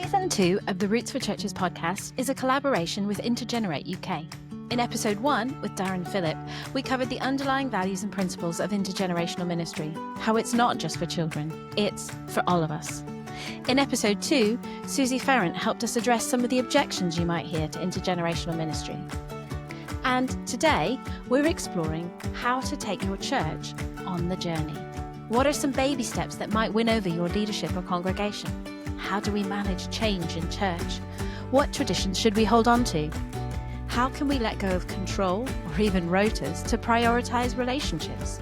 Season 2 of the Roots for Churches podcast is a collaboration with Intergenerate UK. In episode 1, with Darren Phillip, we covered the underlying values and principles of intergenerational ministry, how it's not just for children, it's for all of us. In episode 2, Susie Ferrant helped us address some of the objections you might hear to intergenerational ministry. And today, we're exploring how to take your church on the journey. What are some baby steps that might win over your leadership or congregation? How do we manage change in church? What traditions should we hold on to? How can we let go of control or even rotas to prioritise relationships?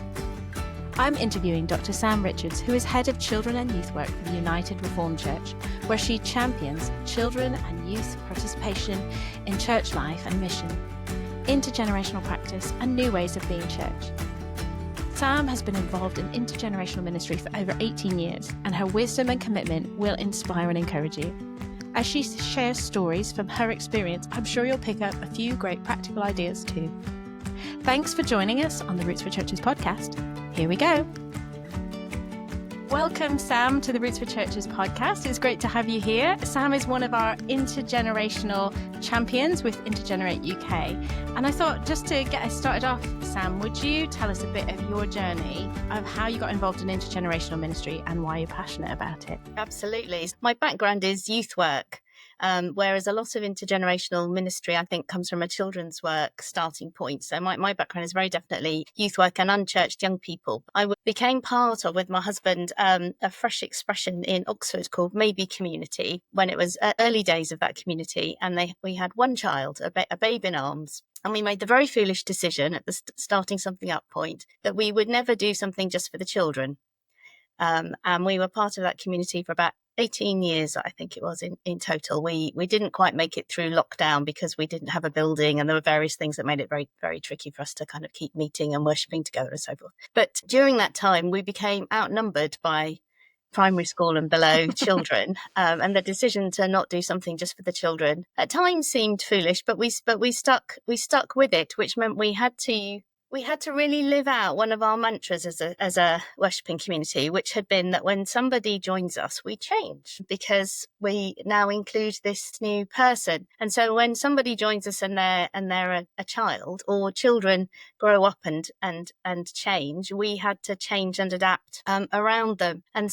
I'm interviewing Dr. Sam Richards, who is Head of Children and Youth Work for the United Reformed Church, where she champions children and youth participation in church life and mission, intergenerational practice and new ways of being church. Sam has been involved in intergenerational ministry for over 18 years, and her wisdom and commitment will inspire and encourage you. As she shares stories from her experience, I'm sure you'll pick up a few great practical ideas too. Thanks for joining us on the Roots for Churches podcast. Here we go. Welcome, Sam, to the Roots for Churches podcast. It's great to have you here. Sam is one of our intergenerational champions with Intergenerate UK. And I thought, just to get us started off, Sam, would you tell us a bit of your journey of how you got involved in intergenerational ministry and why you're passionate about it? Absolutely. My background is youth work. Whereas a lot of intergenerational ministry, I think, comes from a children's work starting point. So my background is very definitely youth work and unchurched young people. I became part of, with my husband, a fresh expression in Oxford called Maybe Community, when it was early days of that community. And we had one child, a babe in arms. And we made the very foolish decision at the starting something up point that we would never do something just for the children. And we were part of that community for about 18 years, I think it was in total. We didn't quite make it through lockdown because we didn't have a building, and there were various things that made it very, very tricky for us to kind of keep meeting and worshipping together and so forth. But during that time, we became outnumbered by primary school and below children, and the decision to not do something just for the children at times seemed foolish, but we stuck with it, which meant we had to really live out one of our mantras as a worshipping community, which had been that when somebody joins us, we change because we now include this new person. And so when somebody joins us and they're a child, or children grow up and change, we had to change and adapt around them. And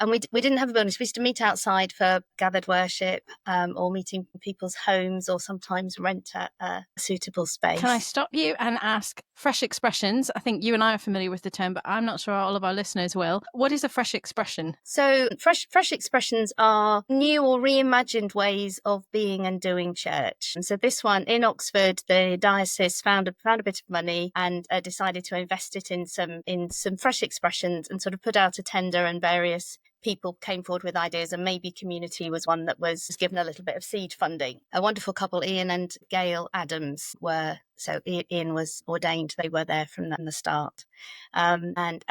we didn't have a building. So we used to meet outside for gathered worship, or meeting in people's homes, or sometimes rent a suitable space. Can I stop you and ask? Fresh expressions. I think you and I are familiar with the term, but I'm not sure all of our listeners will. What is a fresh expression? So fresh expressions are new or reimagined ways of being and doing church. And so this one in Oxford, the diocese found a bit of money and decided to invest it in some fresh expressions and sort of put out a tender, and various people came forward with ideas, and Maybe Community was one that was given a little bit of seed funding. A wonderful couple, Ian and Gail Adams, so Ian was ordained. They were there from the start. And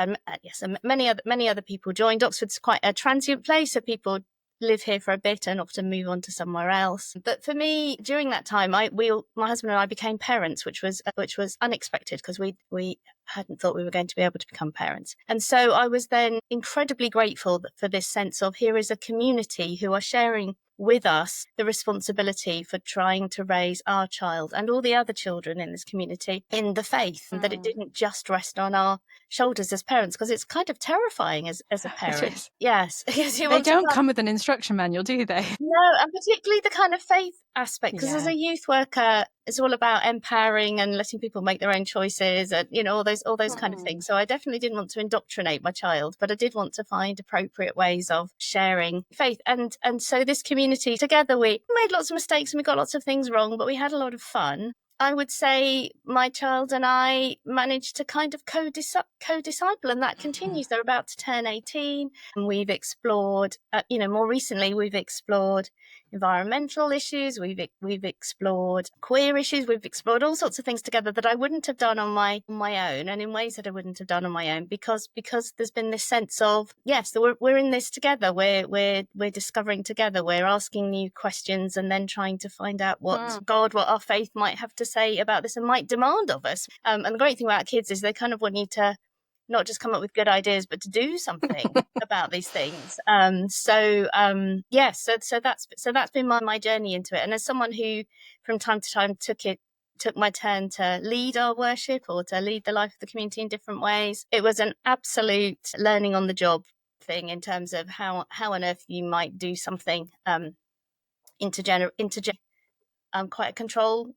many other people joined. Oxford's quite a transient place, so people live here for a bit and often move on to somewhere else. But for me, during that time, my husband and I became parents, which was unexpected because we hadn't thought we were going to be able to become parents. And so I was then incredibly grateful for this sense of, here is a community who are sharing with us the responsibility for trying to raise our child and all the other children in this community in the faith, and that it didn't just rest on our shoulders as parents, because it's kind of terrifying as a parent. Yes. They don't come with an instruction manual, do they? No, and particularly the kind of faith aspect, because as a youth worker, it's all about empowering and letting people make their own choices, and all those kind of things. So I definitely didn't want to indoctrinate my child, but I did want to find appropriate ways of sharing faith. And so this community together, we made lots of mistakes and we got lots of things wrong, but we had a lot of fun. I would say my child and I managed to kind of co-disciple, and that continues. They're about to turn 18, and we've explored, more recently, we've explored environmental issues, we've explored queer issues, we've explored all sorts of things together that I wouldn't have done on my own, and in ways that I wouldn't have done on my own, because there's been this sense of, yes, we're in this together, we're discovering together, we're asking new questions, and then trying to find out what our faith might have to say about this and might demand of us. And the great thing about kids is they kind of want you to not just come up with good ideas, but to do something about these things. So that's been my journey into it. And as someone who from time to time took my turn to lead our worship or to lead the life of the community in different ways, it was an absolute learning on the job thing in terms of how on earth you might do something I'm quite a control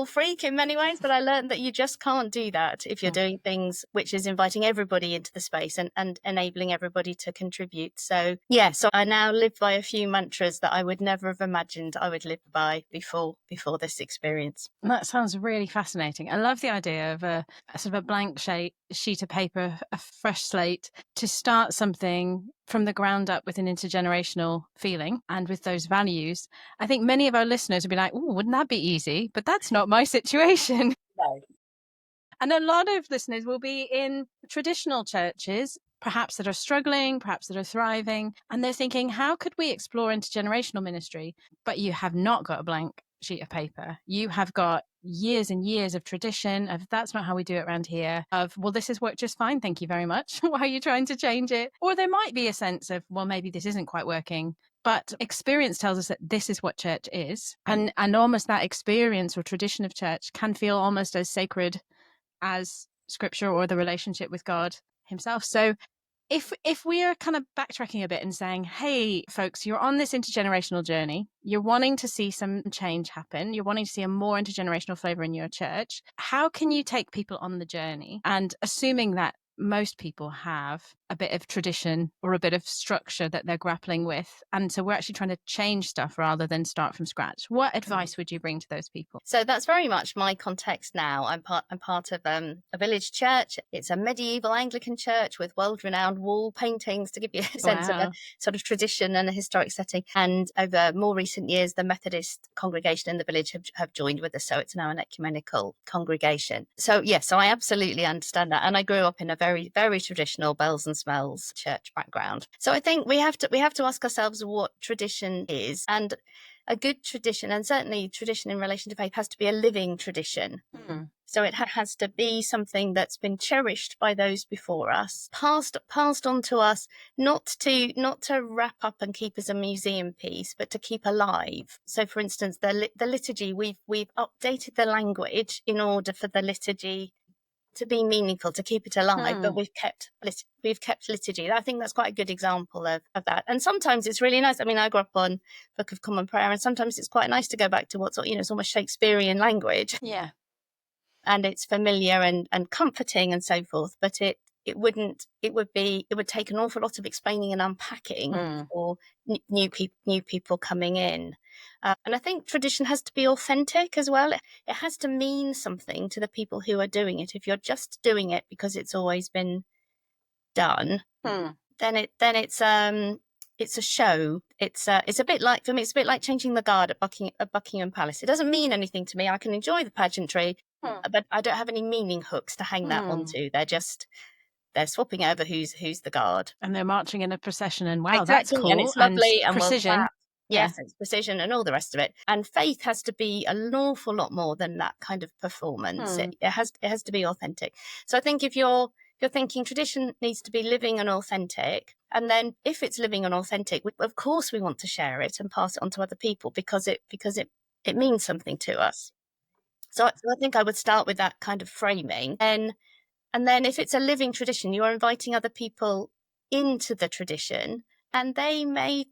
freak in many ways, but I learned that you just can't do that if you're doing things which is inviting everybody into the space and enabling everybody to contribute. So I now live by a few mantras that I would never have imagined I would live by before this experience. That sounds really fascinating. I love the idea of a sort of a blank sheet of paper, a fresh slate, to start something from the ground up with an intergenerational feeling and with those values. I think many of our listeners would be like, oh, wouldn't that be easy? But that's not my situation. No. And a lot of listeners will be in traditional churches, perhaps that are struggling, perhaps that are thriving, and they're thinking, how could we explore intergenerational ministry? But you have not got a blank sheet of paper. You have got years and years of tradition of that's not how we do it around here, of, well, this has worked just fine, thank you very much. Why are you trying to change it? Or there might be a sense of, well, maybe this isn't quite working. But experience tells us that this is what church is. And almost that experience or tradition of church can feel almost as sacred as scripture or the relationship with God himself. So if we are kind of backtracking a bit and saying, hey, folks, you're on this intergenerational journey, you're wanting to see some change happen, you're wanting to see a more intergenerational flavor in your church, how can you take people on the journey? And assuming that most people have a bit of tradition or a bit of structure that they're grappling with, and so we're actually trying to change stuff rather than start from scratch, what advice would you bring to those people? So that's very much my context now. I'm part of a village church. It's a medieval Anglican church with world-renowned wall paintings to give you a sense of a sort of tradition and a historic setting. And over more recent years, the Methodist congregation in the village have joined with us. So it's now an ecumenical congregation. So so I absolutely understand that. And I grew up in a very, very traditional bells and smells church background. So I think we have to ask ourselves what tradition is. And a good tradition, and certainly tradition in relation to faith, has to be a living tradition. So it has to be something that's been cherished by those before us, passed on to us, not to wrap up and keep as a museum piece, but to keep alive. So, for instance, the liturgy, we've updated the language in order for the liturgy to be meaningful, to keep it alive, but we've kept liturgy. I think that's quite a good example of that. And sometimes it's really nice. I mean, I grew up on Book of Common Prayer, and sometimes it's quite nice to go back to what's, it's almost Shakespearean language. Yeah. And it's familiar and comforting and so forth. But it would take an awful lot of explaining and unpacking for new people coming in. And I think tradition has to be authentic as well. It has to mean something to the people who are doing it. If you're just doing it because it's always been done, then it's a show. It's a bit like, for me, it's a bit like changing the guard at Buckingham Palace. It doesn't mean anything to me. I can enjoy the pageantry, but I don't have any meaning hooks to hang that onto. They're swapping over who's the guard, and they're marching in a procession, and wow, exactly. That's cool, and it's lovely, and precision. Yes, it's precision and all the rest of it. And faith has to be an awful lot more than that kind of performance. It has to be authentic. So I think if you're thinking tradition needs to be living and authentic, and then if it's living and authentic, of course we want to share it and pass it on to other people because it means something to us. So I think I would start with that kind of framing. And then if it's a living tradition, you're inviting other people into the tradition, and they may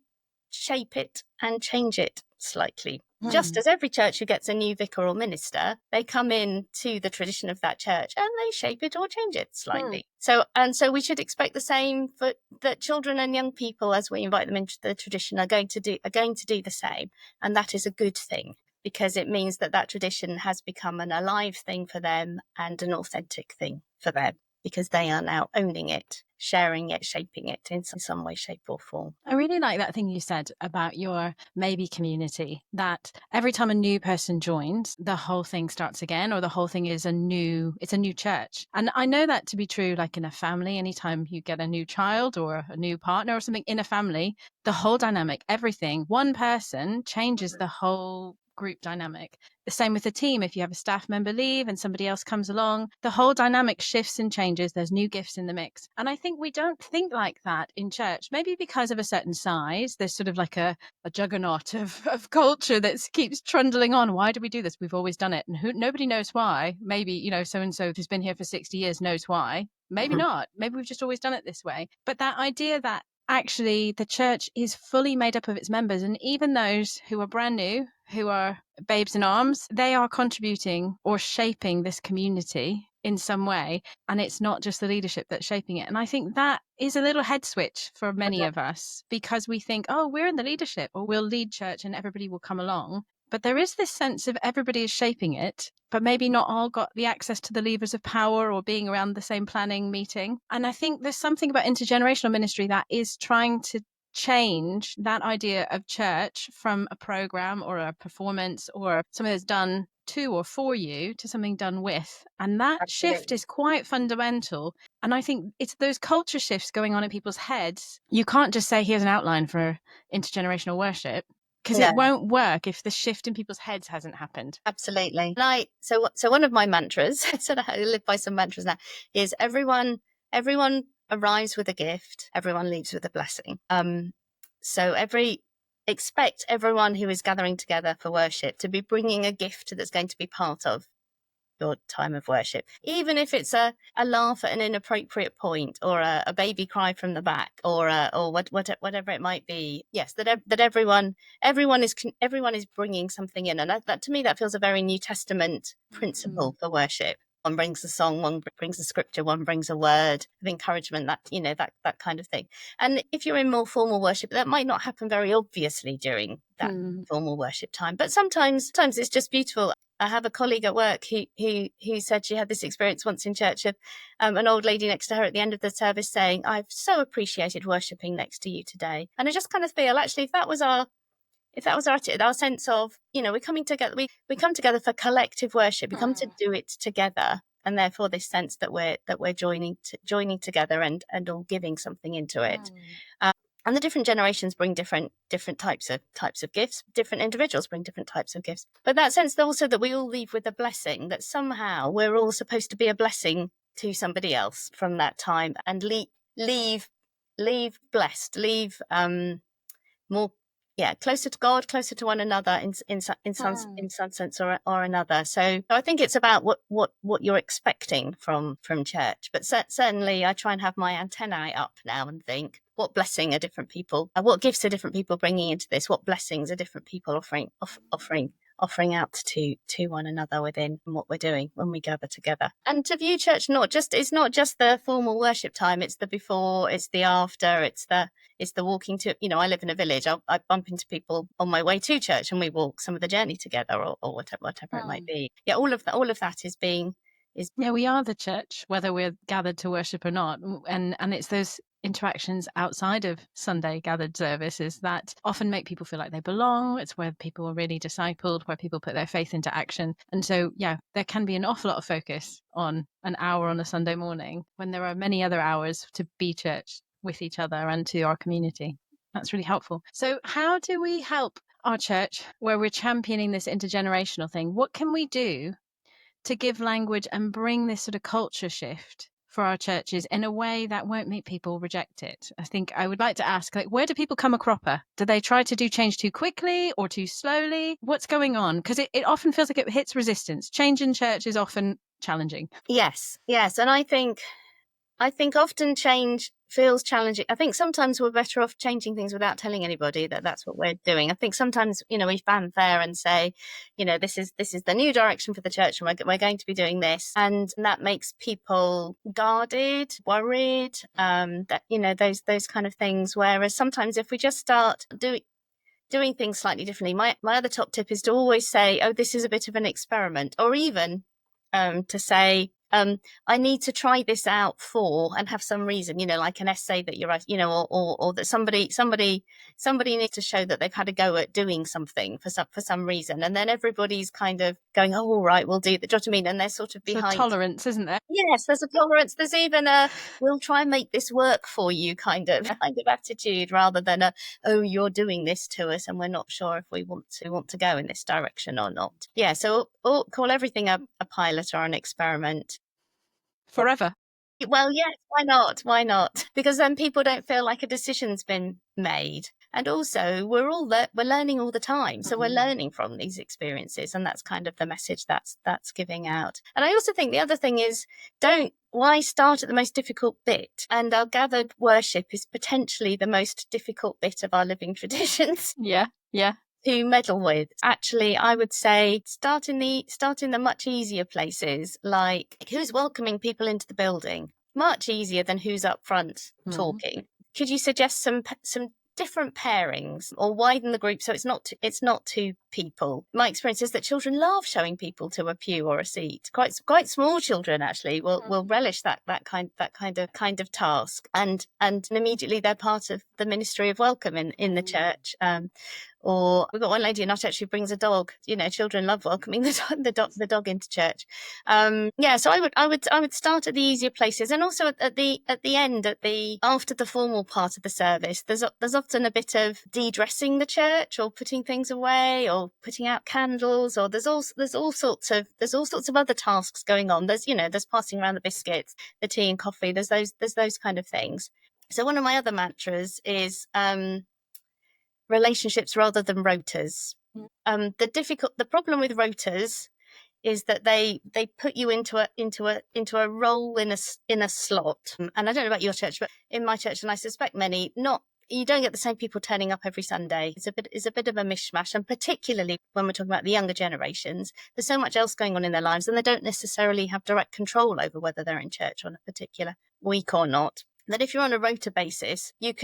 shape it and change it slightly. Just as every church who gets a new vicar or minister, they come in to the tradition of that church and they shape it or change it slightly. So we should expect the same for that children and young people, as we invite them into the tradition, are going to do the same. And that is a good thing, because it means that tradition has become an alive thing for them and an authentic thing for them, because they are now owning it, sharing it, shaping it in some way, shape or form. I really like that thing you said about your maybe community, that every time a new person joins, the whole thing starts again, or the whole thing is a new church. And I know that to be true, like in a family, anytime you get a new child or a new partner or something in a family, the whole dynamic, everything, one person changes the whole group dynamic. The same with the team. If you have a staff member leave and somebody else comes along, the whole dynamic shifts and changes. There's new gifts in the mix. And I think we don't think like that in church, maybe because of a certain size. There's sort of like a juggernaut of culture that keeps trundling on. Why do we do this? We've always done it. And nobody knows why. Maybe, so-and-so who's been here for 60 years knows why. Maybe not. Maybe we've just always done it this way. But that idea that actually the church is fully made up of its members, and even those who are brand new, who are babes in arms, they are contributing or shaping this community in some way, and it's not just the leadership that's shaping it. And I think that is a little head switch for many of us, because we think, oh, we're in the leadership, or we'll lead church and everybody will come along. But there is this sense of everybody is shaping it, but maybe not all got the access to the levers of power or being around the same planning meeting. And I think there's something about intergenerational ministry that is trying to change that idea of church from a program or a performance or something that's done to or for you to something done with. And that shift is quite fundamental. And I think it's those culture shifts going on in people's heads. You can't just say, here's an outline for intergenerational worship, because it won't work if the shift in people's heads hasn't happened. Absolutely. And so one of my mantras, sort of I live by some mantras now, is everyone arrives with a gift, everyone leaves with a blessing. So expect everyone who is gathering together for worship to be bringing a gift that's going to be part of your time of worship, even if it's a laugh at an inappropriate point, or a baby cry from the back, or whatever it might be. Yes, that everyone is bringing something in, and that to me that feels a very New Testament principle for worship. One brings a song, one brings a scripture, one brings a word of encouragement, that kind of thing. And if you're in more formal worship, that might not happen very obviously during that formal worship time, but sometimes it's just beautiful. I have a colleague at work who said she had this experience once in church of an old lady next to her at the end of the service saying, "I've so appreciated worshipping next to you today." And I just kind of feel, actually, if that was our sense of, we're coming together, we come together for collective worship, we come to do it together, and therefore this sense that we're joining together and all giving something into it. And the different generations bring different types of gifts. Different individuals bring different types of gifts. But that sense also that we all leave with a blessing, that somehow we're all supposed to be a blessing to somebody else from that time, and leave blessed, leave more, closer to God, closer to one another in some sense or another. So I think it's about what you're expecting from church. But certainly I try and have my antennae up now and think, what blessing are different people, what gifts are different people bringing into this? What blessings are different people offering out to one another within what we're doing when we gather together? And to view church it's not just the formal worship time, it's the before, it's the after, it's the walking to, I live in a village, I bump into people on my way to church and we walk some of the journey together, or whatever it might be. All of that is we are the church, whether we're gathered to worship or not. And it's those interactions outside of Sunday gathered services that often make people feel like they belong. It's where people are really discipled, where people put their faith into action. And so, there can be an awful lot of focus on an hour on a Sunday morning when there are many other hours to be church with each other and to our community. That's really helpful. So how do we help our church where we're championing this intergenerational thing? What can we do to give language and bring this sort of culture shift for our churches in a way that won't make people reject it? I think I would like to ask, where do people come a cropper? Do they try to do change too quickly or too slowly? What's going on? Because it often feels like it hits resistance. Change in church is often challenging. Yes. And I think often change feels challenging. I think sometimes we're better off changing things without telling anybody that that's what we're doing. I think sometimes, we fanfare and say, this is the new direction for the church and we're going to be doing this. And that makes people guarded, worried, that, those kind of things. Whereas sometimes if we just start doing things slightly differently, my other top tip is to always say, oh, this is a bit of an experiment, or even to say, I need to try this out for, and have some reason, like an essay that you're writing, or that somebody needs to show that they've had a go at doing something for some reason, and then everybody's kind of going, oh, all right, we'll do that. Do you know what I mean? And they're sort of behind. So tolerance, isn't there? Yes, there's a tolerance. There's even a we'll try and make this work for you kind of attitude, rather than oh, you're doing this to us and we're not sure if we want to go in this direction or not. Yeah, so call everything a pilot or an experiment. Forever. Well, yes, why not? Why not? Because then people don't feel like a decision's been made. And also, we're learning all the time. So we're learning from these experiences. And that's kind of the message that's giving out. And I also think the other thing is, why start at the most difficult bit? And our gathered worship is potentially the most difficult bit of our living traditions. Yeah. To meddle with. Actually, I would say start in the much easier places, like who's welcoming people into the building. Much easier than who's up front talking. Could you suggest some different pairings, or widen the group so it's not two people? My experience is that children love showing people to a pew or a seat. Quite small children actually will relish that kind of task, and immediately they're part of the ministry of welcome in the church. Or we've got one lady in our church who brings a dog. Children love welcoming the dog into church. So I would start at the easier places, and also at the end, after the formal part of the service, there's often a bit of de-dressing the church, or putting things away, or putting out candles, or there's all sorts of other tasks going on. There's passing around the biscuits, the tea and coffee. There's those kind of things. So one of my other mantras is relationships rather than rotas. The problem with rotas is that they put you into a role in a slot. And I don't know about your church, but in my church, and I suspect many, you don't get the same people turning up every Sunday. It's a bit of a mishmash, and particularly when we're talking about the younger generations, there's so much else going on in their lives, and they don't necessarily have direct control over whether they're in church on a particular week or not. That if you're on a rota basis, you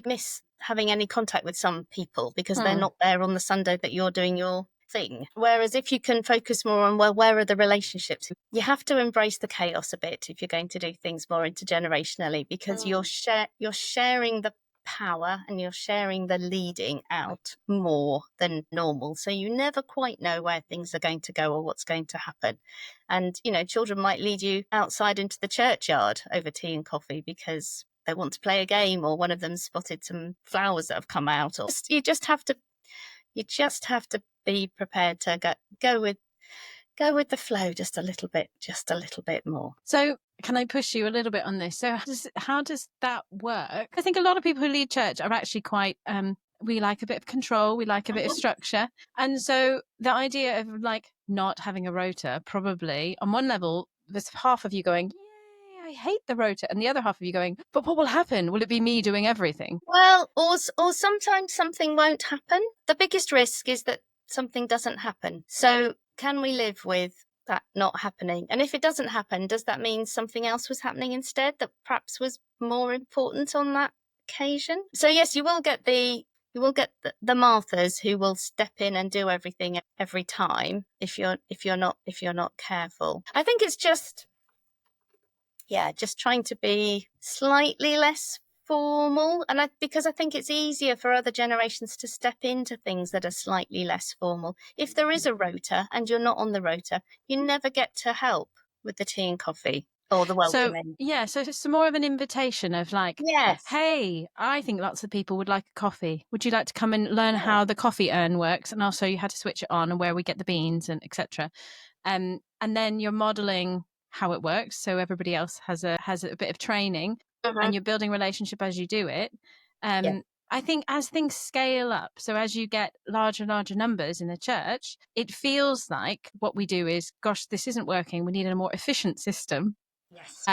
miss having any contact with some people because they're not there on the Sunday that you're doing your thing. Whereas if you can focus more on, well, where are the relationships? You have to embrace the chaos a bit if you're going to do things more intergenerationally, because you're sharing the power and you're sharing the leading out more than normal. So you never quite know where things are going to go or what's going to happen. And, children might lead you outside into the churchyard over tea and coffee because they want to play a game, or one of them spotted some flowers that have come out. Or you just have to be prepared to go with the flow just a little bit more. So can I push you a little bit on this? So how does that work? I think a lot of people who lead church are actually quite, we like a bit of control, we like a bit of structure. And so the idea of not having a rota, probably on one level, there's half of you going, yay, I hate the rota. And the other half of you going, but what will happen? Will it be me doing everything? Well, or sometimes something won't happen. The biggest risk is that something doesn't happen. So can we live with that not happening? And if it doesn't happen, does that mean something else was happening instead that perhaps was more important on that occasion? So yes, you will get the Marthas who will step in and do everything every time if you're not careful. I think it's just trying to be slightly less formal, and because I think it's easier for other generations to step into things that are slightly less formal. If there is a rota and you're not on the rota, you never get to help with the tea and coffee or the welcoming. So it's more of an invitation of yes, hey, I think lots of people would like a coffee. Would you like to come and learn how the coffee urn works, and I'll show you how to switch it on and where we get the beans and etc. And then you're modeling how it works, so everybody else has a bit of training. And you're building relationship as you do it. I think as things scale up, so as you get larger and larger numbers in the church, it feels like what we do is, gosh, this isn't working. We need a more efficient system. Yes.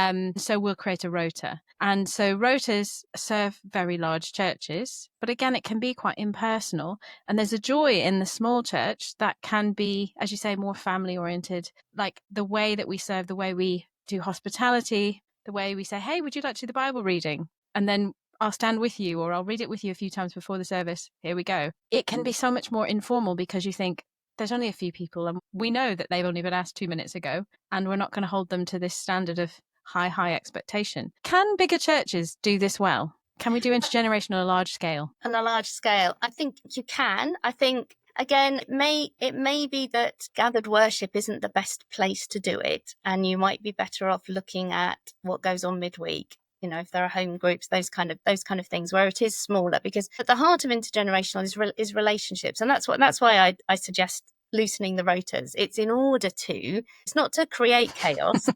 So we'll create a rota. And so rotas serve very large churches, but again, it can be quite impersonal. And there's a joy in the small church that can be, as you say, more family oriented, like the way that we serve, the way we do hospitality, the way we say, hey, would you like to do the Bible reading? And then I'll stand with you, or I'll read it with you a few times before the service. Here we go. It can be so much more informal because you think, there's only a few people and we know that they've only been asked 2 minutes ago, and we're not going to hold them to this standard of high expectation. Can bigger churches do this well? Can we do intergenerational on a large scale? On a large scale, I think you can. I think, again, it may be that gathered worship isn't the best place to do it, and you might be better off looking at what goes on midweek. If there are home groups, those kind of things where it is smaller, because at the heart of intergenerational is relationships, and that's why I suggest loosening the rotas. It's not to create chaos.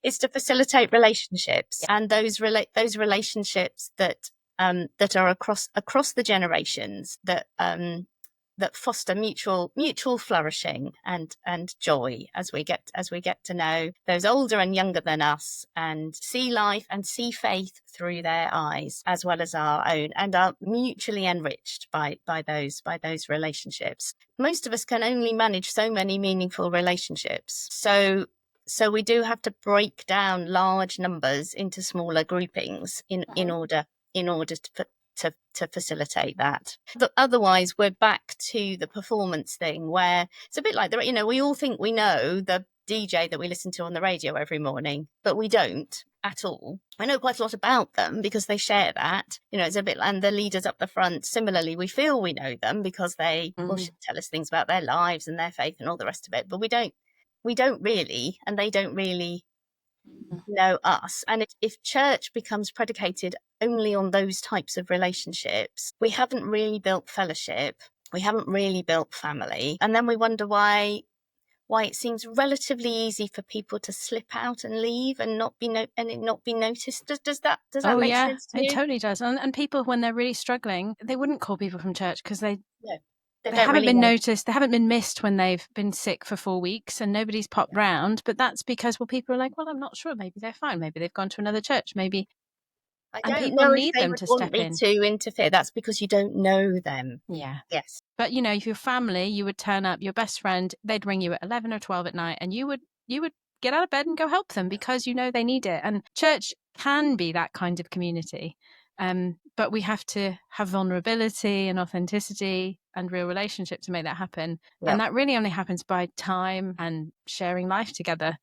It's to facilitate relationships, and those relationships that are across the generations, that foster mutual flourishing and joy as we get to know those older and younger than us, and see life and see faith through their eyes as well as our own, and are mutually enriched by those relationships. Most of us can only manage so many meaningful relationships, so we do have to break down large numbers into smaller groupings in order to facilitate that. Otherwise, we're back to the performance thing, where it's a bit like we all think we know the DJ that we listen to on the radio every morning, but we don't at all. I know quite a lot about them because they share that. It's a bit, and the leaders up the front, similarly, we feel we know them because they will tell us things about their lives and their faith and all the rest of it, but we don't really, and they don't really know us. And if church becomes predicated only on those types of relationships, we haven't really built fellowship, we haven't really built family, and then we wonder why it seems relatively easy for people to slip out and leave and not be noticed. Does that make sense to you? It totally does. And people, when they're really struggling, they wouldn't call people from church because they haven't really been noticed. They haven't been missed when they've been sick for 4 weeks and nobody's popped round. But that's because, people are like, well, I'm not sure. Maybe they're fine. Maybe they've gone to another church. Maybe. I don't know if they would want me to interfere. That's because you don't know them. Yeah. Yes. But, if your family, you would turn up, your best friend, they'd ring you at 11 or 12 at night, and you would get out of bed and go help them because they need it. And church can be that kind of community. But we have to have vulnerability and authenticity and real relationship to make that happen. Yep. And that really only happens by time and sharing life together.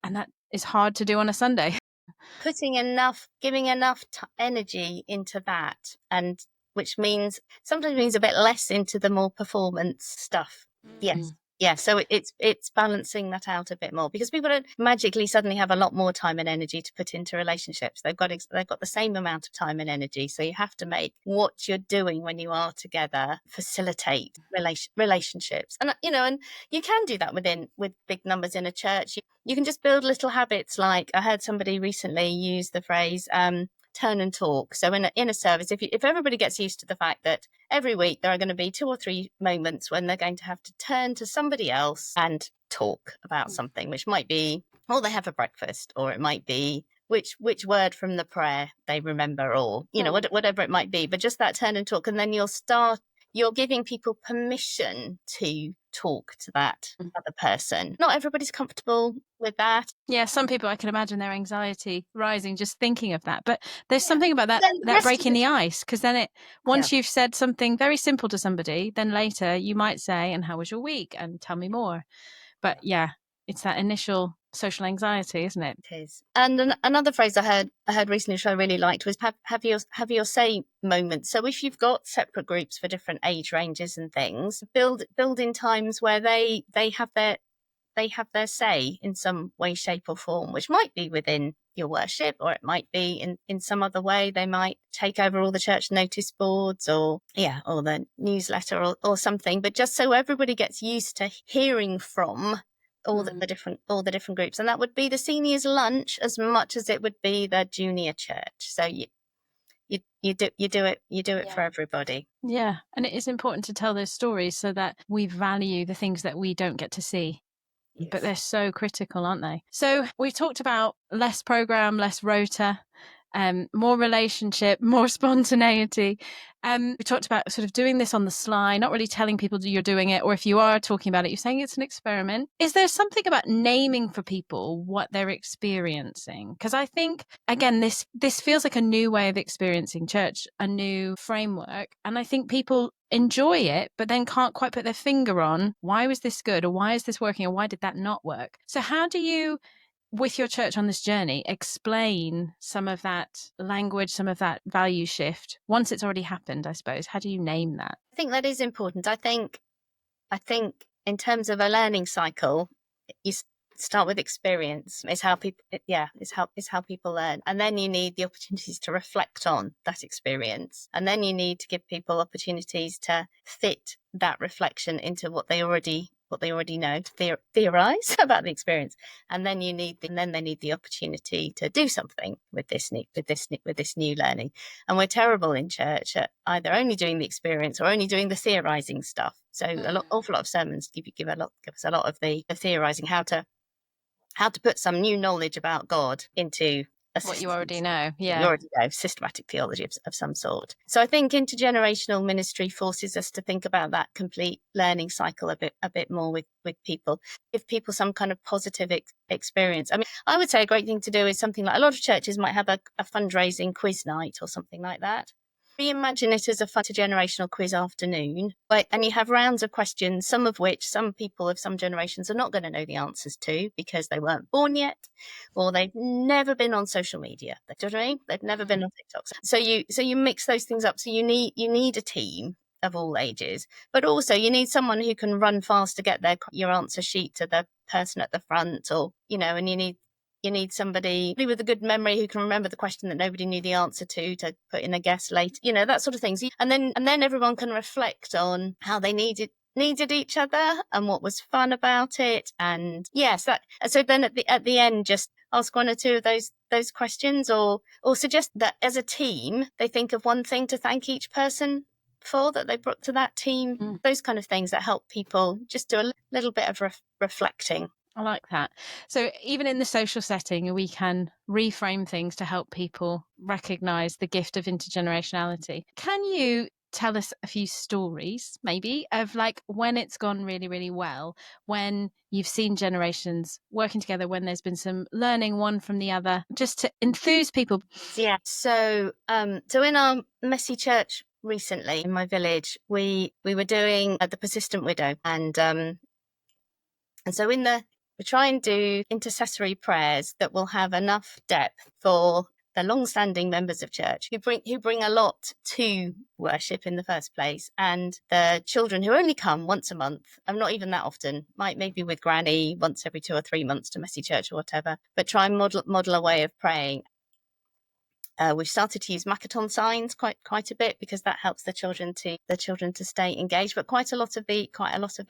And that is hard to do on a Sunday. Giving enough energy into that, and which sometimes means a bit less into the more performance stuff. Yes. Yeah, so it's balancing that out a bit more, because people don't magically suddenly have a lot more time and energy to put into relationships. They've got the same amount of time and energy. So you have to make what you're doing when you are together facilitate relationships. And and you can do that with big numbers in a church. You can just build little habits. Like I heard somebody recently use the phrase turn and talk. So in a service, if everybody gets used to the fact that every week there are going to be 2 or 3 moments when they're going to have to turn to somebody else and talk about something, which might be, they have a breakfast, or it might be which word from the prayer they remember, or whatever it might be, but just that turn and talk. And then you're giving people permission to talk to that other person. Not everybody's comfortable with that. Yeah, some people, I can imagine their anxiety rising just thinking of that. But there's something about that breaking the ice, because then once you've said something very simple to somebody, then later you might say, and how was your week? And tell me more. But it's that initial social anxiety, isn't it? It is. And another phrase I heard recently, which I really liked, was have your say moment. So if you've got separate groups for different age ranges and things, build in times where they have their say in some way, shape or form, which might be within your worship, or it might be in some other way. They might take over all the church notice boards or the newsletter or something, but just so everybody gets used to hearing from all the different groups. And that would be the seniors' lunch as much as it would be the junior church. So you do it for everybody. Yeah. And it is important to tell those stories so that we value the things that we don't get to see. Yes. But they're so critical, aren't they? So we've talked about less program, less rota, more relationship, more spontaneity. We talked about sort of doing this on the sly, not really telling people you're doing it, or if you are talking about it, you're saying it's an experiment. Is there something about naming for people what they're experiencing? Because I think, again, this feels like a new way of experiencing church, a new framework. And I think people enjoy it, but then can't quite put their finger on why was this good, or why is this working, or why did that not work? So how do you, with your church on this journey, explain some of that language, some of that value shift once it's already happened, I suppose? How do you name that? I think that is important. I think in terms of a learning cycle, you start with experience. Is how people is how people learn, and then you need the opportunities to reflect on that experience, and then you need to give people opportunities to fit that reflection into what they already know, to theorize about the experience, and then they need the opportunity to do something with this new learning. And we're terrible in church at either only doing the experience or only doing the theorizing stuff. So awful lot of sermons give us a lot of the theorizing, how to put some new knowledge about God into what you already know. Yeah, you already know, systematic theology of some sort. So I think intergenerational ministry forces us to think about that complete learning cycle a bit more with people, give people some kind of positive experience. I mean, I would say a great thing to do is something like, a lot of churches might have a fundraising quiz night or something like that. Reimagine it as a intergenerational quiz afternoon, and you have rounds of questions, some of which some people of some generations are not going to know the answers to because they weren't born yet, or they've never been on social media. Do you know what I mean? They've never been on TikTok. So you mix those things up. So you need a team of all ages, but also you need someone who can run fast to get your answer sheet to the person at the front, or and you need somebody with a good memory who can remember the question that nobody knew the answer to put in a guess later, that sort of things. And then everyone can reflect on how they needed each other and what was fun about it. And yes, so then at the end, just ask one or two of those questions, or suggest that as a team they think of one thing to thank each person for that they brought to that team. Those kind of things that help people just do a little bit of reflecting. I like that. So even in the social setting, we can reframe things to help people recognize the gift of intergenerationality. Can you tell us a few stories, maybe, of like when it's gone really, really well, when you've seen generations working together, when there's been some learning one from the other, just to enthuse people? Yeah. So in our messy church recently in my village, we were doing the persistent widow, and so we try and do intercessory prayers that will have enough depth for the long-standing members of church who bring a lot to worship in the first place, and the children who only come once a month, and not even that often, maybe with granny once every 2 or 3 months to messy church or whatever, but try and model a way of praying. We've started to use Makaton signs quite a bit, because that helps the children to stay engaged. But quite a lot of the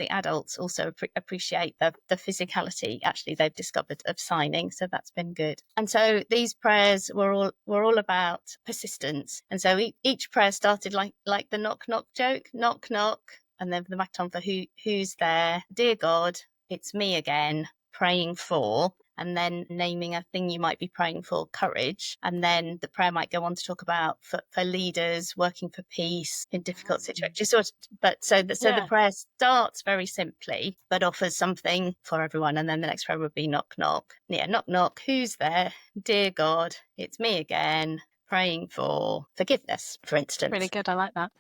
adults also appreciate the physicality, actually, they've discovered, of signing. So that's been good. And so these prayers were all about persistence. And so each prayer started like the knock knock joke, knock knock, and then the Makaton for who's there, dear God, it's me again, praying for. And then naming a thing you might be praying for, courage. And then the prayer might go on to talk about for leaders working for peace in difficult situations. The prayer starts very simply, but offers something for everyone. And then the next prayer would be knock, knock. Yeah, knock, knock. Who's there? Dear God, it's me again, praying for forgiveness, for instance. Really good. I like that.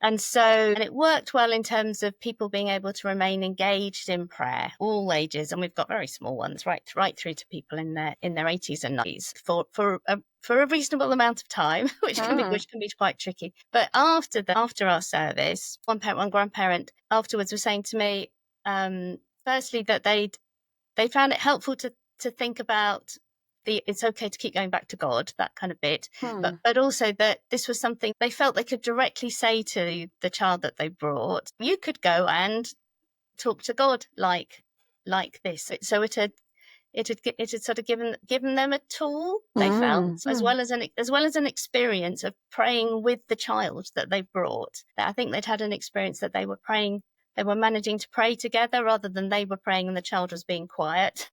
And it worked well in terms of people being able to remain engaged in prayer, all ages, and we've got very small ones, right through to people in their 80s and 90s for a reasonable amount of time, which can be quite tricky. But after our service, one grandparent afterwards was saying to me, firstly, that they found it helpful to think about it's okay to keep going back to God, that kind of bit, but also that this was something they felt they could directly say to the child that they brought. You could go and talk to God like this. So it had sort of given them a tool, they felt, as well as an experience of praying with the child that they brought. I think they'd had an experience that they were managing to pray together rather than they were praying and the child was being quiet.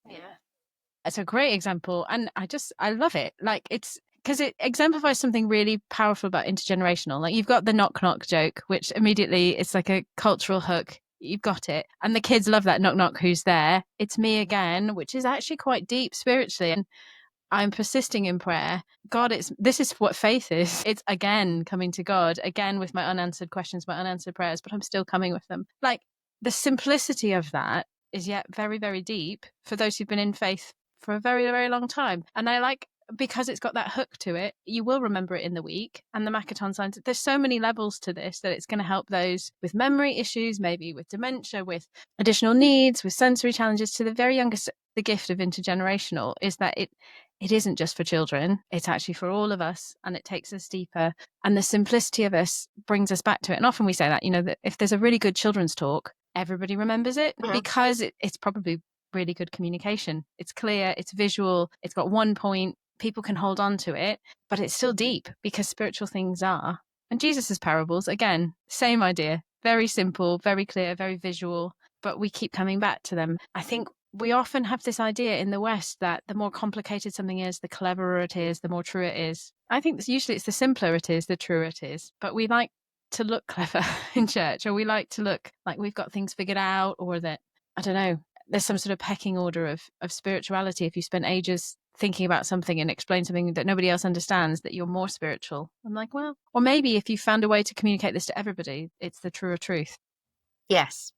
Yeah. It's a great example, and I love it. Like, it's because it exemplifies something really powerful about intergenerational. Like, you've got the knock knock joke, which immediately it's like a cultural hook. You've got it, and the kids love that knock knock. Who's there? It's me again, which is actually quite deep spiritually. And I'm persisting in prayer. God, this is what faith is. It's again coming to God, again with my unanswered questions, my unanswered prayers, but I'm still coming with them. Like, the simplicity of that is yet very, very deep for those who've been in faith for a very, very long time. And I like, because it's got that hook to it, you will remember it in the week. And the Makaton signs, there's so many levels to this that it's going to help those with memory issues, maybe with dementia, with additional needs, with sensory challenges, to the very youngest. The gift of intergenerational is that it isn't just for children, it's actually for all of us, and it takes us deeper. And the simplicity of us brings us back to it. And often we say that, that if there's a really good children's talk, everybody remembers it because it's probably really good communication. It's clear, it's visual, it's got one point, people can hold on to it, but it's still deep because spiritual things are. And Jesus's parables, again, same idea, very simple, very clear, very visual, but we keep coming back to them. I think we often have this idea in the West that the more complicated something is, the cleverer it is, the more true it is. I think usually it's the simpler it is, the truer it is. But we like to look clever in church, or we like to look like we've got things figured out, or that, I don't know, there's some sort of pecking order of spirituality. If you spend ages thinking about something and explain something that nobody else understands, that you're more spiritual. I'm like, well, or maybe if you found a way to communicate this to everybody, it's the truer truth. Yes,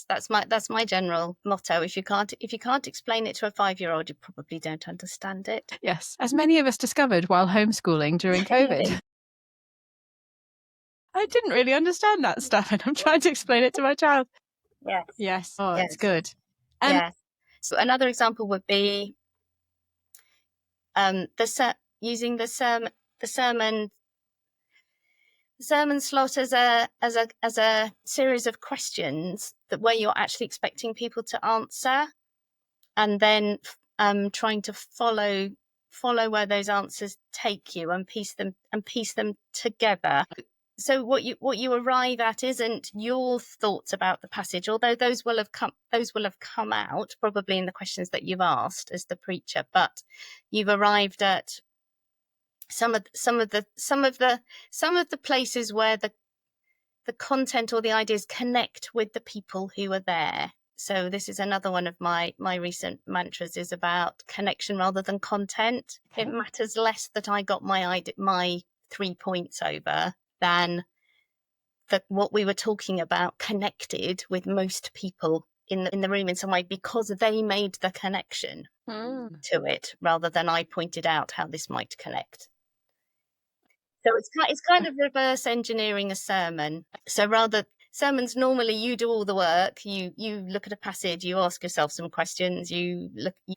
that's my general motto. If you can't explain it to a 5-year-old, you probably don't understand it. Yes, as many of us discovered while homeschooling during COVID. I didn't really understand that stuff, and I'm trying to explain it to my child. Yes. Oh, yes. It's good. Yes. So another example would be using the sermon slot as a series of questions where you're actually expecting people to answer, and then trying to follow where those answers take you and piece them together. So what you arrive at isn't your thoughts about the passage, although those will have come out probably in the questions that you've asked as the preacher, but you've arrived at some of the places where the content or the ideas connect with the people who are there. So this is another one of my recent mantras, is about connection rather than content. Okay. It matters less that I got my 3 points over than that what we were talking about connected with most people in the room in some way, because they made the connection to it, rather than I pointed out how this might connect. So it's kind of reverse engineering a sermon. So sermons, normally you do all the work. You look at a passage, you ask yourself some questions, you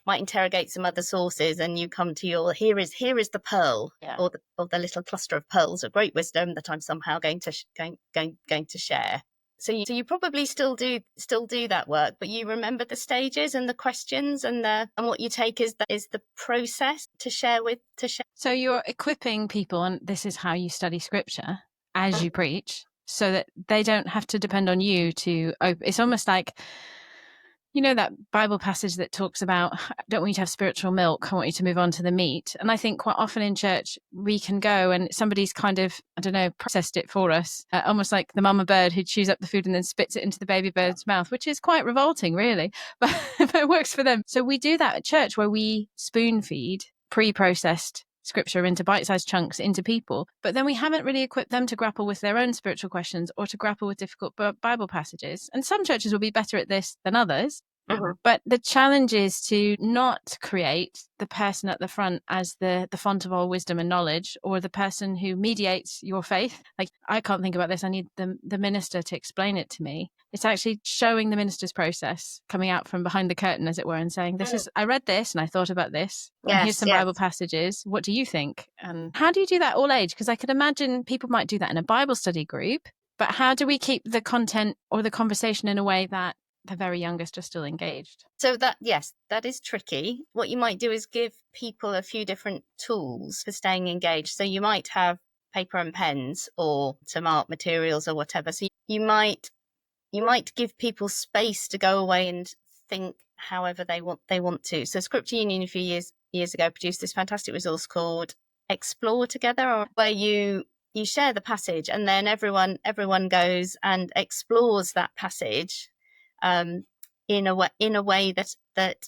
might interrogate some other sources, and you come to your here is the pearl, or the little cluster of pearls of great wisdom that I'm somehow going to share. So you probably still do that work, but you remember the stages and the questions, and what you take is the process to share. So you're equipping people, and this is how you study scripture as you preach, so that they don't have to depend on you to open. It's almost like, that Bible passage that talks about, I don't want you to have spiritual milk, I want you to move on to the meat. And I think quite often in church, we can go and somebody's kind of, I don't know, processed it for us, almost like the mama bird who chews up the food and then spits it into the baby bird's mouth, which is quite revolting, really, but it works for them. So we do that at church, where we spoon feed pre-processed scripture into bite-sized chunks into people, but then we haven't really equipped them to grapple with their own spiritual questions or to grapple with difficult Bible passages. And some churches will be better at this than others. But the challenge is to not create the person at the front as the font of all wisdom and knowledge, or the person who mediates your faith. Like, I can't think about this, I need the minister to explain it to me. It's actually showing the minister's process, coming out from behind the curtain, as it were, and saying, I read this and I thought about this. And here's some Bible passages. What do you think? And how do you do that all age? Because I could imagine people might do that in a Bible study group, but how do we keep the content or the conversation in a way that the very youngest are still engaged? So that is tricky. What you might do is give people a few different tools for staying engaged. So you might have paper and pens, or some art materials or whatever. So you might give people space to go away and think however they want to. So Scripture Union a few years ago produced this fantastic resource called Explore Together, where you share the passage, and then everyone goes and explores that passage in a way that that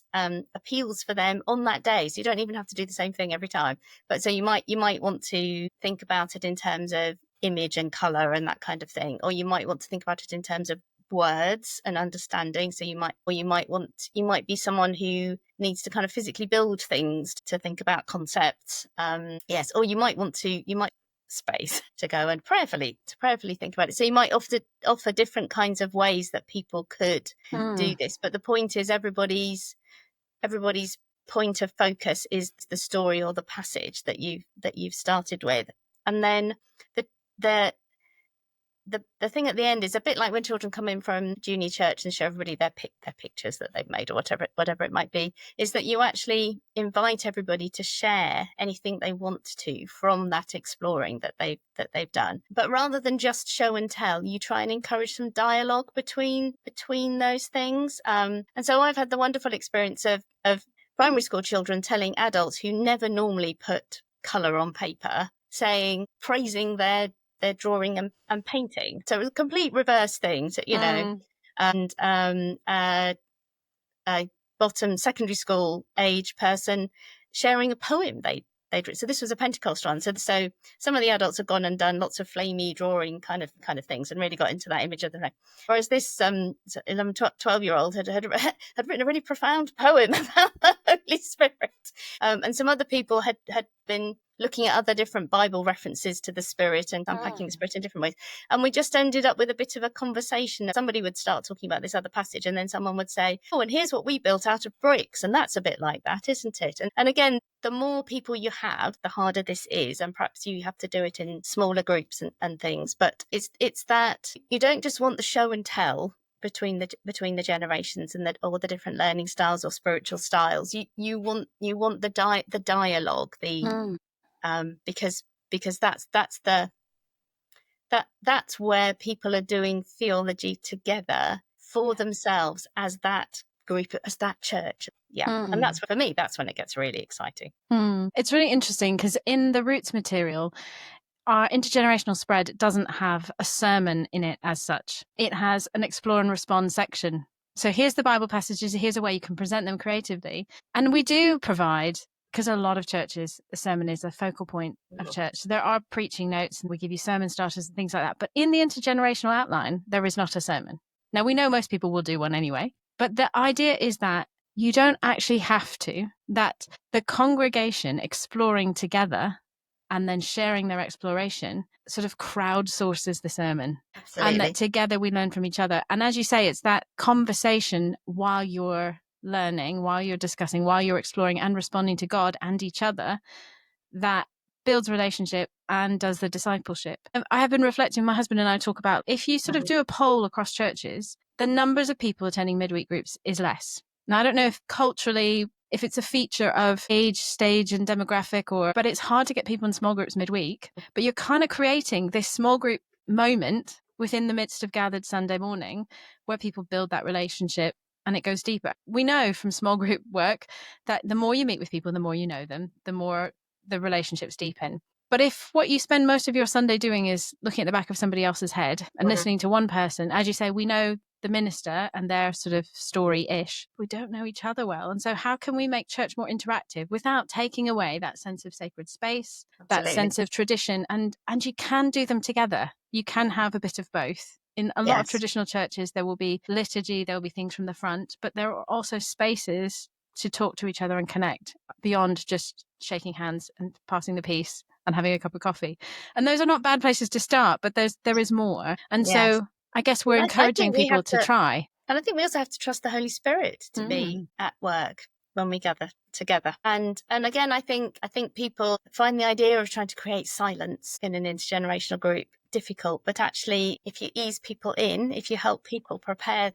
appeals for them on that day. So you don't even have to do the same thing every time. But so you might want to think about it in terms of image and color and that kind of thing, or you might want to think about it in terms of words and understanding. So you might be someone who needs to kind of physically build things to think about concepts. Yes, or you might space to go and prayerfully think about it. So you might offer different kinds of ways that people could do this. But the point is, everybody's point of focus is the story or the passage that you've started with, and then the thing at the end is a bit like when children come in from junior church and show everybody their pictures that they've made, or whatever it might be, is that you actually invite everybody to share anything they want to from that exploring that they've done. But rather than just show and tell, you try and encourage some dialogue between those things. And so I've had the wonderful experience of primary school children telling adults who never normally put colour on paper, praising their drawing and painting. So it was a complete reverse thing, and a bottom secondary school age person sharing a poem they'd written. So this was a Pentecost one. So some of the adults have gone and done lots of flamey drawing kind of things and really got into that image of the thing. Whereas this 11, 12-year-old had written a really profound poem about the Holy Spirit. And some other people had been looking at other different Bible references to the Spirit and unpacking the Spirit in different ways. And we just ended up with a bit of a conversation. Somebody would start talking about this other passage, and then someone would say, oh, and here's what we built out of bricks. And that's a bit like that, isn't it? And again, the more people you have, the harder this is. And perhaps you have to do it in smaller groups and things. But it's that you don't just want the show and tell between the generations and all the different learning styles or spiritual styles. You want the dialogue, because that's where people are doing theology together for themselves as that group, as that church. And that's, for me, that's when it gets really exciting. It's really interesting because in the Roots material, our intergenerational spread doesn't have a sermon in it as such. It has an explore and respond section. So here's the Bible passages, here's a way you can present them creatively. And we do provide, because a lot of churches, the sermon is a focal point of church. So there are preaching notes and we give you sermon starters and things like that. But in the intergenerational outline, there is not a sermon. Now, we know most people will do one anyway, but the idea is that you don't actually have to, that the congregation exploring together and then sharing their exploration sort of crowdsources the sermon. Absolutely. And that together we learn from each other. And as you say, it's that conversation while you're learning, while you're discussing, while you're exploring and responding to God and each other, that builds relationship and does the discipleship. I have been reflecting, my husband and I talk about, if you sort of do a poll across churches, the numbers of people attending midweek groups is less. Now, I don't know if culturally, if it's a feature of age, stage and demographic, but it's hard to get people in small groups midweek, but you're kind of creating this small group moment within the midst of gathered Sunday morning where people build that relationship and it goes deeper. We know from small group work that the more you meet with people, the more you know them, the more the relationships deepen. But if what you spend most of your Sunday doing is looking at the back of somebody else's head and listening to one person, as you say, we know the minister and their sort of story-ish, we don't know each other well. And so how can we make church more interactive without taking away that sense of sacred space, that sense of tradition? And you can do them together. You can have a bit of both. In a lot of traditional churches, there will be liturgy, there will be things from the front, but there are also spaces to talk to each other and connect beyond just shaking hands and passing the peace and having a cup of coffee. And those are not bad places to start, but there is more. And so I guess we're encouraging people to try. And I think we also have to trust the Holy Spirit to be at work when we gather together. And again, I think people find the idea of trying to create silence in an intergenerational group difficult, but actually if you ease people in, if you help people prepare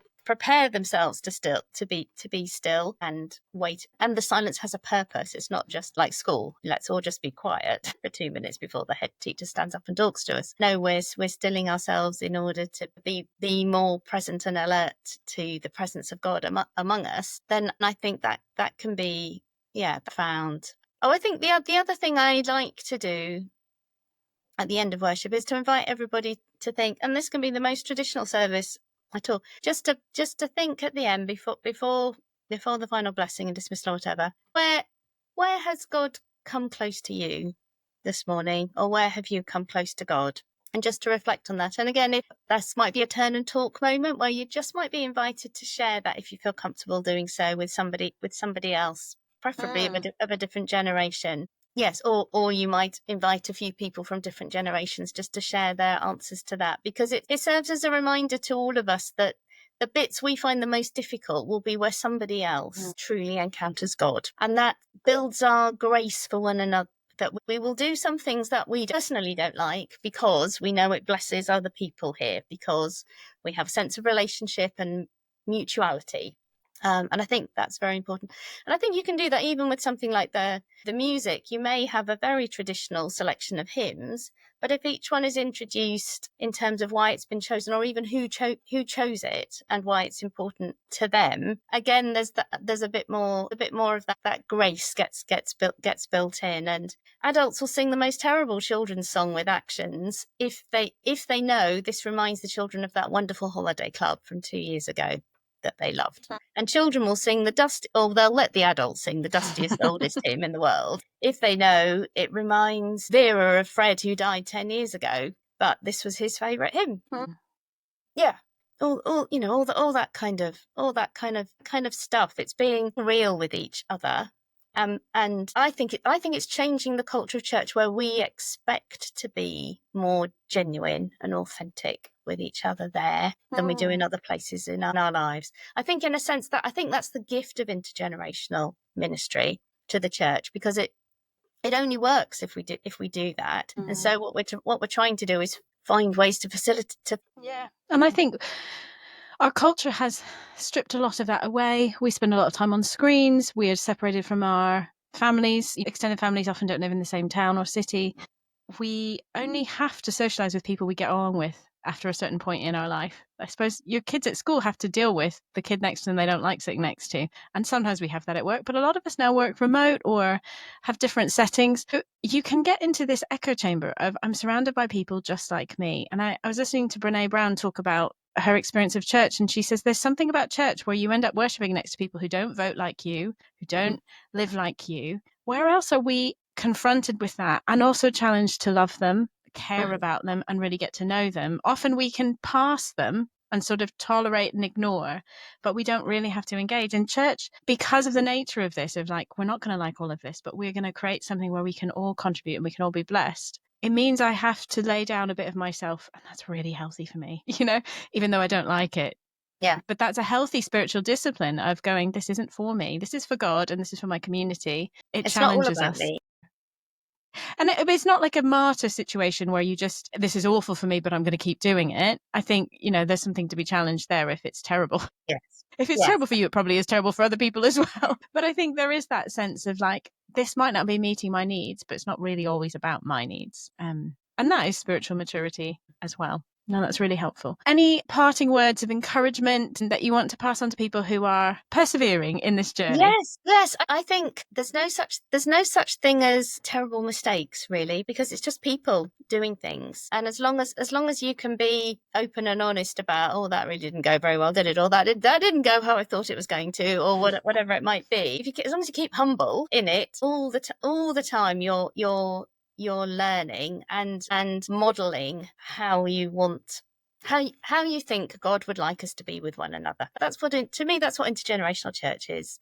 themselves to be still and wait, and the silence has a purpose. It's not just like school, let's all just be quiet for 2 minutes before the head teacher stands up and talks to us. No, we're stilling ourselves in order to be more present and alert to the presence of God among us. Then I think that can be profound. I think the other thing I like to do at the end of worship is to invite everybody to think, and this can be the most traditional service at all, just to think at the end before before the final blessing and dismissal or whatever, where has God come close to you this morning, or where have you come close to God? And just to reflect on that. And again, if this might be a turn and talk moment where you just might be invited to share that, if you feel comfortable doing so, with somebody else, preferably of a different generation. Yes, or you might invite a few people from different generations just to share their answers to that, because it serves as a reminder to all of us that the bits we find the most difficult will be where somebody else truly encounters God. And that builds our grace for one another, that we will do some things that we personally don't like because we know it blesses other people here, because we have a sense of relationship and mutuality. And I think that's very important. And I think you can do that even with something like the music. You may have a very traditional selection of hymns, but if each one is introduced in terms of why it's been chosen, or even who chose it and why it's important to them, again, there's a bit more of that grace gets built in. And adults will sing the most terrible children's song with actions if they know this reminds the children of that wonderful holiday club from 2 years ago that they loved. And children will sing they'll let the adults sing the dustiest, oldest hymn in the world if they know it reminds Vera of Fred, who died 10 years ago, but this was his favourite hymn. Yeah. All that kind of stuff. It's being real with each other. And I think it's changing the culture of church, where we expect to be more genuine and authentic with each other there than we do in other places in our lives. I think, in a sense, that's the gift of intergenerational ministry to the church, because it only works if we do that. And so what we're trying to do is find ways to facilitate. And I think our culture has stripped a lot of that away. We spend a lot of time on screens. We are separated from our families. Extended families often don't live in the same town or city. We only have to socialise with people we get along with after a certain point in our life. I suppose your kids at school have to deal with the kid next to them they don't like sitting next to. And sometimes we have that at work, but a lot of us now work remote or have different settings. So you can get into this echo chamber of, I'm surrounded by people just like me. And I was listening to Brene Brown talk about her experience of church, and she says there's something about church where you end up worshipping next to people who don't vote like you, who don't live like you. Where else are we confronted with that and also challenged to love them, care about them, and really get to know them? Often we can pass them and sort of tolerate and ignore, but we don't really have to engage. In church, because of the nature of this, of like, we're not going to like all of this, but we're going to create something where we can all contribute and we can all be blessed. It means I have to lay down a bit of myself, and that's really healthy for me, even though I don't like it. Yeah. But that's a healthy spiritual discipline of going, this isn't for me, this is for God, and this is for my community. It's challenges not all about us. me. And it's not like a martyr situation where you just, this is awful for me, but I'm going to keep doing it. I think, there's something to be challenged there if it's terrible. Yes. If it's terrible for you, it probably is terrible for other people as well. But I think there is that sense of like, this might not be meeting my needs, but it's not really always about my needs. And that is spiritual maturity as well. No, that's really helpful. Any parting words of encouragement that you want to pass on to people who are persevering in this journey? Yes. I think there's no such thing as terrible mistakes, really, because it's just people doing things. And as long as you can be open and honest about, oh, that really didn't go very well, did it? Or that didn't go how I thought it was going to, or whatever it might be. As long as you keep humble in it all the time, you're learning and modeling how you think God would like us to be with one another. That's what intergenerational church is.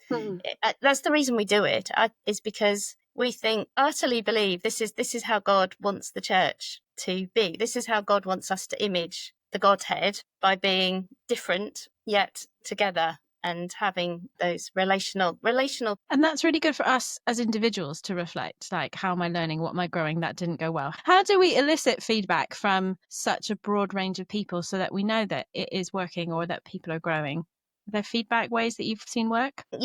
That's the reason we do it, is because we utterly believe this is how God wants the church to be. This is how God wants us to image the Godhead, by being different yet together, and having those relational. And that's really good for us as individuals to reflect, like, how am I learning? What am I growing? That didn't go well. How do we elicit feedback from such a broad range of people so that we know that it is working or that people are growing? Are there feedback ways that you've seen work? I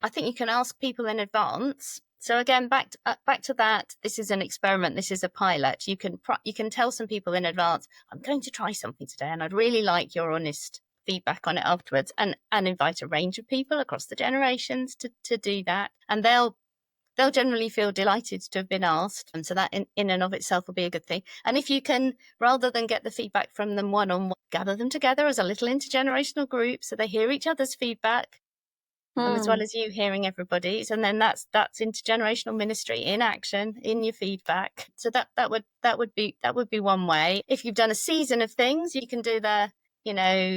think you can ask people in advance. So again, back to that, this is an experiment, this is a pilot. You can tell some people in advance, I'm going to try something today and I'd really like your honest feedback on it afterwards, and invite a range of people across the generations to do that, and they'll generally feel delighted to have been asked, and so that in and of itself will be a good thing. And if you can, rather than get the feedback from them one-on-one, gather them together as a little intergenerational group so they hear each other's feedback, as well as you hearing everybody's, and then that's intergenerational ministry in action, in your feedback. So that would be one way. If you've done a season of things, you can do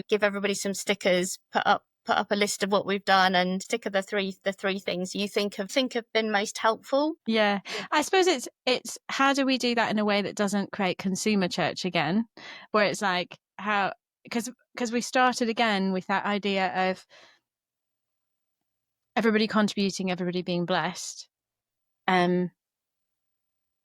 give everybody some stickers, put up a list of what we've done, and sticker the three things you think have been most helpful. Yeah. I suppose it's how do we do that in a way that doesn't create consumer church again, where it's like how, because we started again with that idea of everybody contributing, everybody being blessed.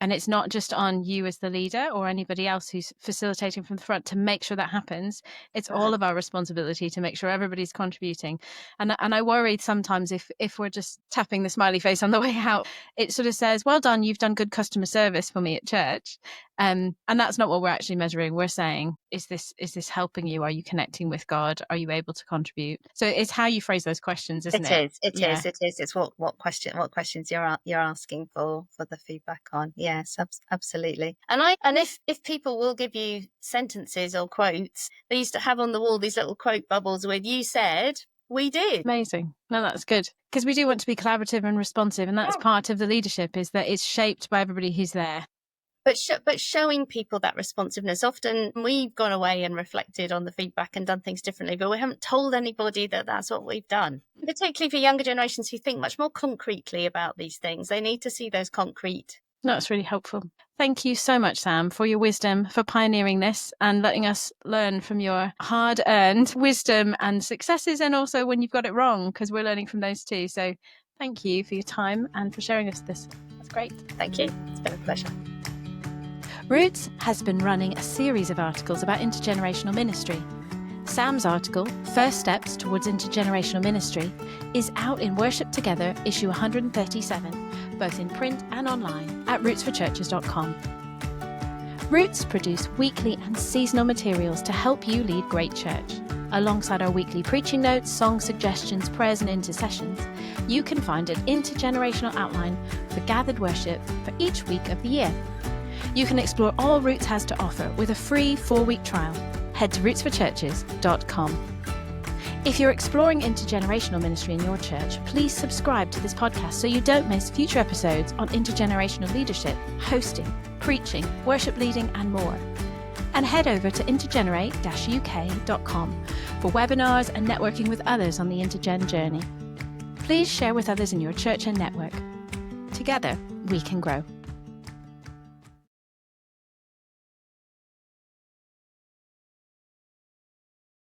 And it's not just on you as the leader or anybody else who's facilitating from the front to make sure that happens. It's all of our responsibility to make sure everybody's contributing. And I worry sometimes if we're just tapping the smiley face on the way out, it sort of says, well done, you've done good customer service for me at church. And that's not what we're actually measuring. We're saying, is this helping you? Are you connecting with God? Are you able to contribute? So it's how you phrase those questions, isn't it? It is. It's what questions you're asking for the feedback on. Yes, absolutely. And if people will give you sentences or quotes, they used to have on the wall these little quote bubbles with "you said," "we did." Amazing. No, that's good, because we do want to be collaborative and responsive, and that's part of the leadership, is that it's shaped by everybody who's there. But showing people that responsiveness. Often we've gone away and reflected on the feedback and done things differently, but we haven't told anybody that that's what we've done. Particularly for younger generations who think much more concretely about these things. They need to see those concrete. No, it's really helpful. Thank you so much, Sam, for your wisdom, for pioneering this and letting us learn from your hard-earned wisdom and successes, and also when you've got it wrong, because we're learning from those too. So thank you for your time and for sharing us this. That's great. Thank you. It's been a pleasure. Roots has been running a series of articles about intergenerational ministry. Sam's article, First Steps Towards Intergenerational Ministry, is out in Worship Together, issue 137, both in print and online at rootsforchurches.com. Roots produce weekly and seasonal materials to help you lead great church. Alongside our weekly preaching notes, song suggestions, prayers and intercessions, you can find an intergenerational outline for gathered worship for each week of the year. You can explore all Roots has to offer with a free 4-week trial. Head to rootsforchurches.com. If you're exploring intergenerational ministry in your church, please subscribe to this podcast so you don't miss future episodes on intergenerational leadership, hosting, preaching, worship leading, and more. And head over to intergenerate-uk.com for webinars and networking with others on the Intergen journey. Please share with others in your church and network. Together, we can grow.